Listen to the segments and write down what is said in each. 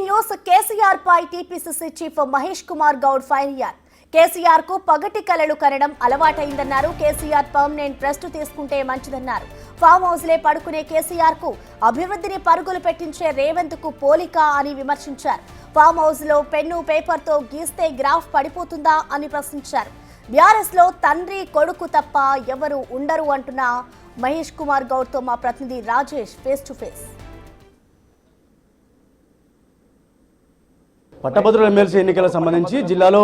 News KCR పై TPCC chief Mahesh Kumar Goud fire. KCR కు పగటి కలలు కనడం అలవాటైందన్నారు. కేసీఆర్ పర్మనెంట్ రెస్ట్ తీసుకుంటే మంచిదన్నారు. ఫామ్ హౌస్ లే పడుకునే కేసీఆర్ కు అభివృద్ధిని పరుగులు పెట్టించే రేవంత్ కు పోలిక అని విమర్శించారు. ఫామ్ హౌస్ లో పెన్ను పేపర్ తో గీస్తే గ్రాఫ్ పడిపోతుందా అని ప్రశ్నించారు. బీఆర్ఎస్ లో తండ్రి కొడుకు తప్ప ఎవరు ఉండరు అంటున్న మహేష్ కుమార్ గౌడ్ తో మా ప్రతినిధి రాజేష్ ఫేస్ టు ఫేస్. పట్టభద్రుల ఎమ్మెల్సీ ఎన్నికలకు సంబంధించి జిల్లాలో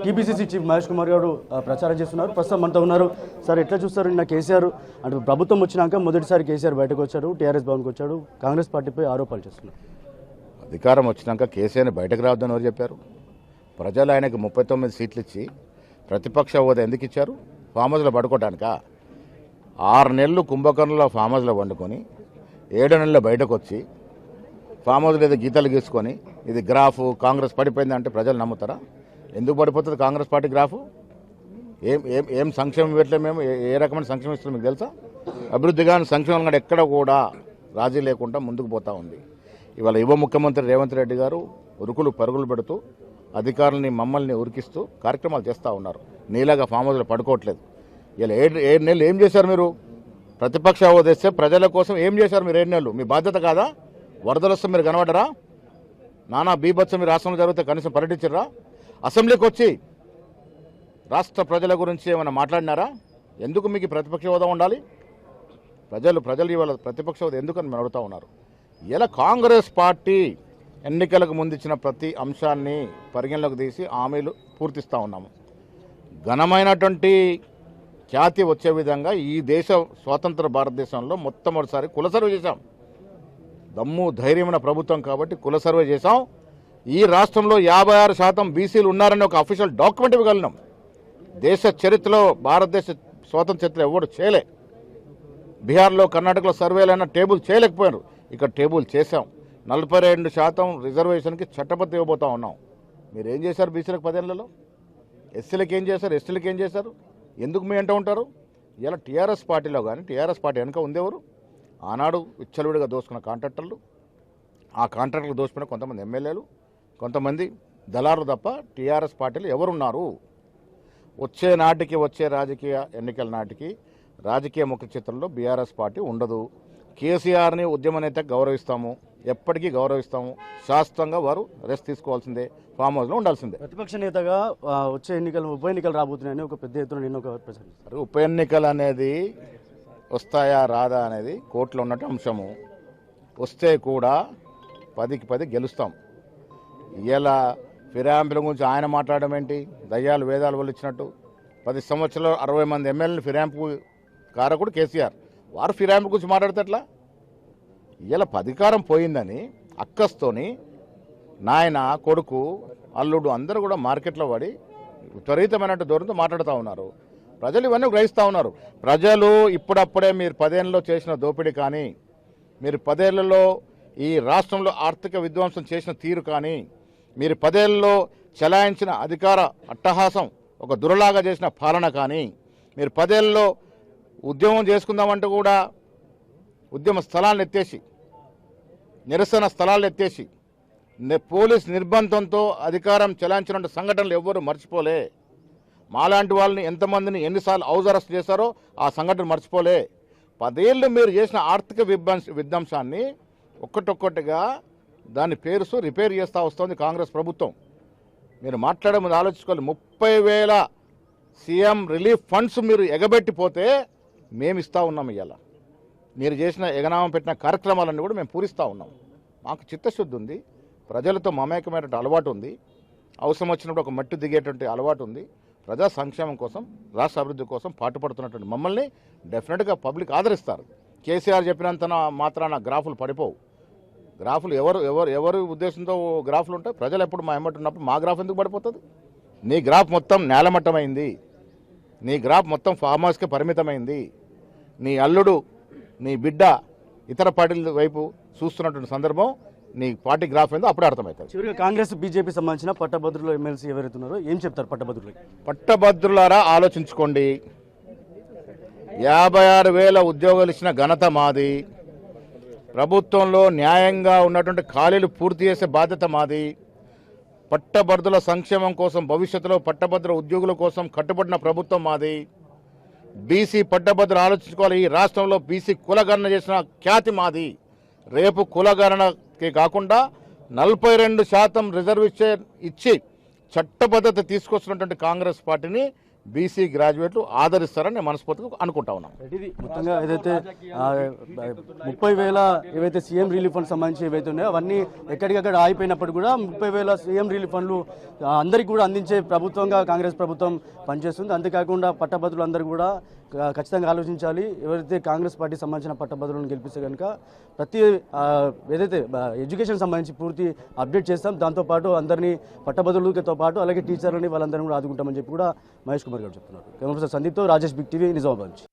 టీపీసీసీ చీఫ్ మహేష్ కుమార్ గారు ప్రచారం చేస్తున్నారు. ప్రస్తుతం మనతో ఉన్నారు. సార్, ఎట్లా చూస్తారు? నిన్న కేసీఆర్ అంటే ప్రభుత్వం వచ్చినాక మొదటిసారి కేసీఆర్ బయటకు వచ్చారు, టీఆర్ఎస్ భవన్కి వచ్చాడు, కాంగ్రెస్ పార్టీపై ఆరోపణలు చేస్తున్నారు. అధికారం వచ్చినాక కేసీఆర్ని బయటకు రావద్దని ఎవరు చెప్పారు? ప్రజలు ఆయనకు 39 సీట్లు ఇచ్చి ప్రతిపక్ష హోదా ఎందుకు ఇచ్చారు? ఫామ్ హౌస్లో పడుకోవడానికా? 6 నెలలు కుంభకర్ణంలో ఫామ్ హౌస్లో వండుకొని 7 నెలలు బయటకు వచ్చి ఫామ్ హౌస్లో ఏదో గీతలు గీసుకొని ఇది గ్రాఫ్ కాంగ్రెస్ పడిపోయింది అంటే ప్రజలు నమ్ముతారా? ఎందుకు పడిపోతుంది కాంగ్రెస్ పార్టీ గ్రాఫ్? ఏం సంక్షేమం ఇవ్వట్లేదు మేము. ఏ రకమైన సంక్షేమం ఇస్తున్నాం మీకు తెలుసా? అభివృద్ధి కానీ సంక్షేమం కానీ ఎక్కడ కూడా రాజీ లేకుండా ముందుకు పోతూ ఉంది. ఇవాళ యువ ముఖ్యమంత్రి రేవంత్ రెడ్డి గారు ఉరుకులు పరుగులు పెడుతూ అధికారులని మమ్మల్ని ఉరికిస్తూ కార్యక్రమాలు చేస్తూ ఉన్నారు. నీలాగా ఫామ్ హౌస్లో పడుకోవట్లేదు. ఇలా 7 నెలలు ఏం చేశారు మీరు? ప్రతిపక్ష హోదా ఇస్తే ప్రజల కోసం ఏం చేశారు మీరు? 7 నెలలు మీ బాధ్యత కాదా? వరదలు వస్తే మీరు కనబడరా? నానా బీభత్సం మీ రాష్ట్రంలో జరిగితే కనీసం పర్యటించరా? అసెంబ్లీకి వచ్చి రాష్ట్ర ప్రజల గురించి ఏమైనా మాట్లాడినారా? ఎందుకు మీకు ప్రతిపక్ష హోదా ఉండాలి? ప్రజలు ఇవాళ ప్రతిపక్ష హోదా ఎందుకని మేము అడుగుతూ ఉన్నారు. ఇలా కాంగ్రెస్ పార్టీ ఎన్నికలకు ముందు ఇచ్చిన ప్రతి అంశాన్ని పరిగణలోకి తీసి హామీలు పూర్తిస్తూ ఉన్నాము. ఘనమైనటువంటి ఖ్యాతి వచ్చే విధంగా ఈ దేశ స్వాతంత్ర భారతదేశంలో మొట్టమొదటిసారి కుల సర్వే చేశాం. దమ్ము ధైర్యమైన ప్రభుత్వం కాబట్టి కుల సర్వే చేశాం. ఈ రాష్ట్రంలో 56% బీసీలు ఉన్నారని ఒక అఫీషియల్ డాక్యుమెంట్ ఇవ్వగలిగినాం. దేశ చరిత్రలో భారతదేశ స్వాతంత్ర చరిత్ర ఎవరు చేయలే. బీహార్లో కర్ణాటకలో సర్వేలైనా టేబుల్ చేయలేకపోయారు. ఇక్కడ టేబుల్ చేశాం. 42% రిజర్వేషన్కి చట్టబద్ధ ఇవ్వబోతా ఉన్నాం. మీరు ఏం చేశారు బీసీలకు 10 ఏళ్లలో? ఎస్సీలకు ఏం చేశారు? ఎస్టీలకు ఏం చేశారు? ఎందుకు మీ అంటూ ఉంటారు? ఇలా టీఆర్ఎస్ పార్టీలో కానీ టీఆర్ఎస్ పార్టీ వెనుక ఉందేవారు? ఆనాడు విచ్చలవిడిగా దోసుకున్న కాంట్రాక్టర్లు, ఆ కాంట్రాక్టర్లు దోసుకున్న కొంతమంది ఎమ్మెల్యేలు, కొంతమంది దళారులు తప్ప టీఆర్ఎస్ పార్టీలు ఎవరున్నారు? వచ్చే రాజకీయ ఎన్నికల నాటికి రాజకీయ ముఖ చిత్రంలో బీఆర్ఎస్ పార్టీ ఉండదు. కేసీఆర్ని ఉద్యమ నేత గౌరవిస్తాము, ఎప్పటికీ గౌరవిస్తాము. శాశ్వతంగా వారు రెస్ట్ తీసుకోవాల్సిందే, ఫామ్ హౌస్లో ఉండాల్సిందే. ప్రతిపక్ష నేతగా వచ్చే ఉప ఎన్నికలు రాబోతున్నాయని ఒక పెద్ద ఎత్తున నిన్న ఒక ప్రచారం. ఉప ఎన్నికలు అనేది వస్తాయా రాదా అనేది కోర్టులో ఉన్నట్టు అంశము. వస్తే కూడా 10కి 10 గెలుస్తాం. ఇలా ఫిరాయింపుల గురించి ఆయన మాట్లాడడం ఏంటి? దయ్యాలు వేదాలు వల్ల ఇచ్చినట్టు 10 సంవత్సరాలు 60 మంది ఎమ్మెల్యేలు ఫిరాయింపు కారకుడు కేసీఆర్. వారు ఫిరాయింపు గురించి మాట్లాడితే ఇలా అధికారం పోయిందని అక్కస్తోని నాయన, కొడుకు, అల్లుడు అందరూ కూడా మార్కెట్లో పడి విపరీతమైన ధోరణితో మాట్లాడుతూ ఉన్నారు. ప్రజలు ఇవన్నీ గ్రహిస్తూ ఉన్నారు. ప్రజలు ఇప్పుడప్పుడే మీరు 10 ఏళ్లలో చేసిన దోపిడీ కానీ, మీరు 10 ఏళ్లలో ఈ రాష్ట్రంలో ఆర్థిక విధ్వంసం చేసిన తీరు కానీ, మీరు 10 ఏళ్లలో చెలాయించిన అధికార అట్టహాసం, ఒక దురలాగా చేసిన పాలన కానీ, మీరు 10 ఏళ్లలో ఉద్యమం చేసుకుందామంటూ కూడా ఉద్యమ స్థలాలను ఎత్తేసి, నిరసన స్థలాలను ఎత్తేసి, పోలీస్ నిర్బంధంతో అధికారం చెలాయించిన సంఘటనలు ఎవ్వరూ మర్చిపోలే. మాలాంటి వాళ్ళని ఎంతమందిని ఎన్నిసార్లు హౌస్ అరెస్ట్ చేశారో ఆ సంఘటన మర్చిపోలే. 10 ఏళ్ళు మీరు చేసిన ఆర్థిక విధ్వంసాన్ని ఒక్కటొక్కటిగా దాన్ని పేరుస్తూ రిపేర్ చేస్తూ వస్తుంది కాంగ్రెస్ ప్రభుత్వం. మీరు మాట్లాడే ముందు ఆలోచించుకోవాలి. 30,000 సీఎం రిలీఫ్ ఫండ్స్ మీరు ఎగబెట్టిపోతే మేము ఇస్తూ ఉన్నాం. ఇవాళ మీరు చేసిన ఎగనామం పెట్టిన కార్యక్రమాలన్నీ కూడా మేము పూరిస్తూ ఉన్నాం. మాకు చిత్తశుద్ధి ఉంది, ప్రజలతో మమేకమైనటువంటి అలవాటు ఉంది, అవసరం వచ్చినప్పుడు ఒక మట్టు దిగేటువంటి అలవాటు ఉంది. ప్రజా సంక్షేమం కోసం, రాష్ట్ర అభివృద్ధి కోసం పాటుపడుతున్నటువంటి మమ్మల్ని డెఫినెట్గా పబ్లిక్ ఆదరిస్తారు. కేసీఆర్ చెప్పినంత మాత్రాన గ్రాఫులు పడిపోవు. గ్రాఫులు ఎవరు ఉద్దేశంతో గ్రాఫులు ఉంటాయి? ప్రజలు ఎప్పుడు మా ఎమ్మటి ఉన్నప్పుడు మా గ్రాఫ్ ఎందుకు పడిపోతుంది? నీ గ్రాఫ్ మొత్తం నేలమట్టమైంది, నీ గ్రాఫ్ మొత్తం ఫామ్ హౌస్కి పరిమితమైంది. నీ అల్లుడు, నీ బిడ్డ ఇతర పార్టీల వైపు చూస్తున్నటువంటి సందర్భం నీ పార్టీ గ్రాఫ్ ఏందో అప్పుడే అర్థమవుతుంది. చివరిగా కాంగ్రెస్ బీజేపీ సంబంధించిన పట్టభద్రుల ఎమ్మెల్సీ ఎవరైతున్నారో ఏం చెప్తారు? పట్టభద్రులారా ఆలోచించుకోండి. 56,000 ఉద్యోగాలు ఇచ్చిన ఘనత మాది. ప్రభుత్వంలో న్యాయంగా ఉన్నటువంటి ఖాళీలు పూర్తి చేసే బాధ్యత మాది. పట్టభద్రుల సంక్షేమం కోసం, భవిష్యత్తులో పట్టభద్రుల ఉద్యోగుల కోసం కట్టుబడిన ప్రభుత్వం మాది. బీసీ పట్టభద్రులు ఆలోచించుకోవాలి. ఈ రాష్ట్రంలో బీసీ కులగణన చేసిన ఖ్యాతి మాది. రేపు కులగణనకి కాకుండా 42% రిజర్వేషన్ ఇచ్చి చట్టబద్ధత తీసుకొస్తున్నటువంటి కాంగ్రెస్ పార్టీని బీసీ గ్రాడ్యుయేట్లు ఆదరిస్తారని నేను మనస్ఫూర్తిగా అనుకుంటా ఉన్నాను. ఇది మొత్తంగా ఏదైతే 30,000 ఏవైతే సీఎం రిలీఫ్ ఫండ్ సంబంధించి ఏవైతే ఉన్నాయో అవన్నీ ఎక్కడికక్కడ ఆగిపోయినప్పుడు కూడా 30,000 సీఎం రిలీఫ్ ఫండ్లు అందరికీ కూడా అందించే ప్రభుత్వంగా కాంగ్రెస్ ప్రభుత్వం పనిచేస్తుంది. అంతేకాకుండా పట్టభద్రులందరూ కూడా ఖచ్చితంగా ఆలోచించాలి. ఎవరైతే కాంగ్రెస్ పార్టీ సంబంధించిన పట్టభద్రులను గెలిపిస్తే కనుక ప్రతి ఏదైతే ఎడ్యుకేషన్ సంబంధించి పూర్తి అప్డేట్ చేస్తాం. దాంతోపాటు అందరినీ పట్టభద్రులతో పాటు అలాగే టీచర్లని వాళ్ళందరినీ కూడా ఆదుకుంటామని చెప్పి కూడా మహేష్ కుమార్ గారు చెప్తున్నారు. కెమెరా పర్సన్ సందీప్తో రాజేష్, బిగ్ టీవీ, నిజామాబాద్.